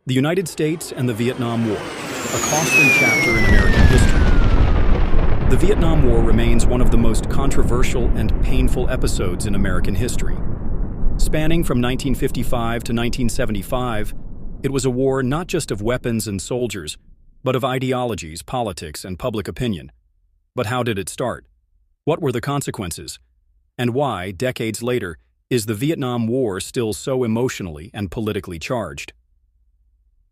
The United States and the Vietnam War, a costly chapter in American history. The Vietnam War remains one of the most controversial and painful episodes in American history. Spanning from 1955 to 1975, it was a war not just of weapons and soldiers, but of ideologies, politics, and public opinion. But how did it start? What were the consequences? And why, decades later, is the Vietnam War still so emotionally and politically charged?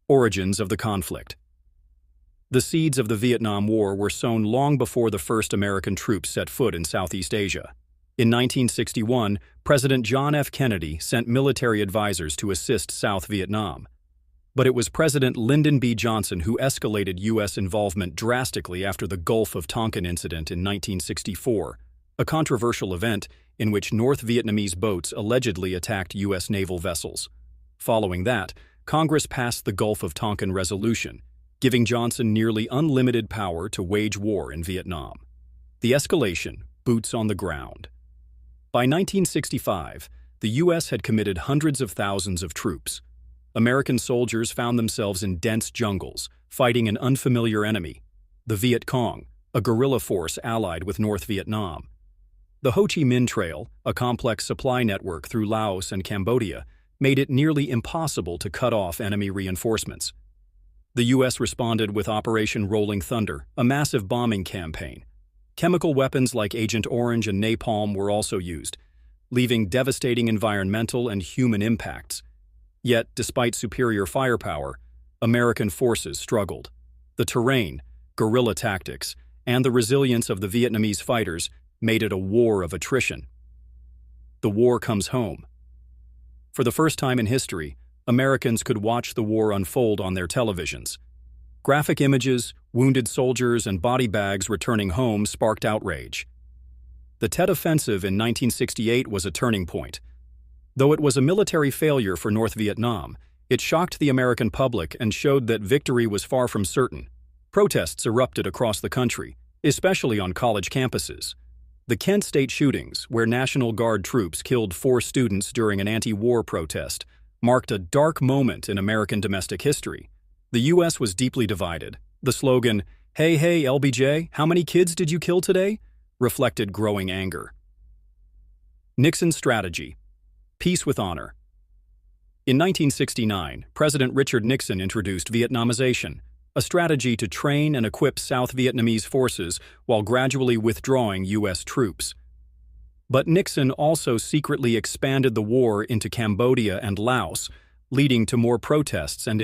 Origins of the conflict. The seeds of the Vietnam War were sown long before the first American troops set foot in Southeast Asia. In 1961, President John F. Kennedy sent military advisors to assist South Vietnam. But it was President Lyndon B. Johnson who escalated U.S. involvement drastically after the Gulf of Tonkin incident in 1964, a controversial event in which North Vietnamese boats allegedly attacked U.S. naval vessels. Following that, Congress passed the Gulf of Tonkin Resolution, giving Johnson nearly unlimited power to wage war in Vietnam. The escalation, boots on the ground. By 1965, the U.S. had committed hundreds of thousands of troops. American soldiers found themselves in dense jungles, fighting an unfamiliar enemy, the Viet Cong, a guerrilla force allied with North Vietnam. The Ho Chi Minh Trail, a complex supply network through Laos and Cambodia, made it nearly impossible to cut off enemy reinforcements. The U.S. responded with Operation Rolling Thunder, a massive bombing campaign. Chemical weapons like Agent Orange and napalm were also used, leaving devastating environmental and human impacts. Yet, despite superior firepower, American forces struggled. The terrain, guerrilla tactics, and the resilience of the Vietnamese fighters made it a war of attrition. The war comes home. For the first time in history, Americans could watch the war unfold on their televisions. Graphic images, wounded soldiers, and body bags returning home sparked outrage. The Tet Offensive in 1968 was a turning point. Though it was a military failure for North Vietnam, it shocked the American public and showed that victory was far from certain. Protests erupted across the country, especially on college campuses. The Kent State shootings, where National Guard troops killed 4 students during an anti-war protest, marked a dark moment in American domestic history. The U.S. was deeply divided. The slogan, "Hey, hey, LBJ, how many kids did you kill today?" reflected growing anger. Nixon's strategy. Peace with honor. In 1969, President Richard Nixon introduced Vietnamization, a strategy to train and equip South Vietnamese forces while gradually withdrawing U.S. troops. But Nixon also secretly expanded the war into Cambodia and Laos, leading to more protests and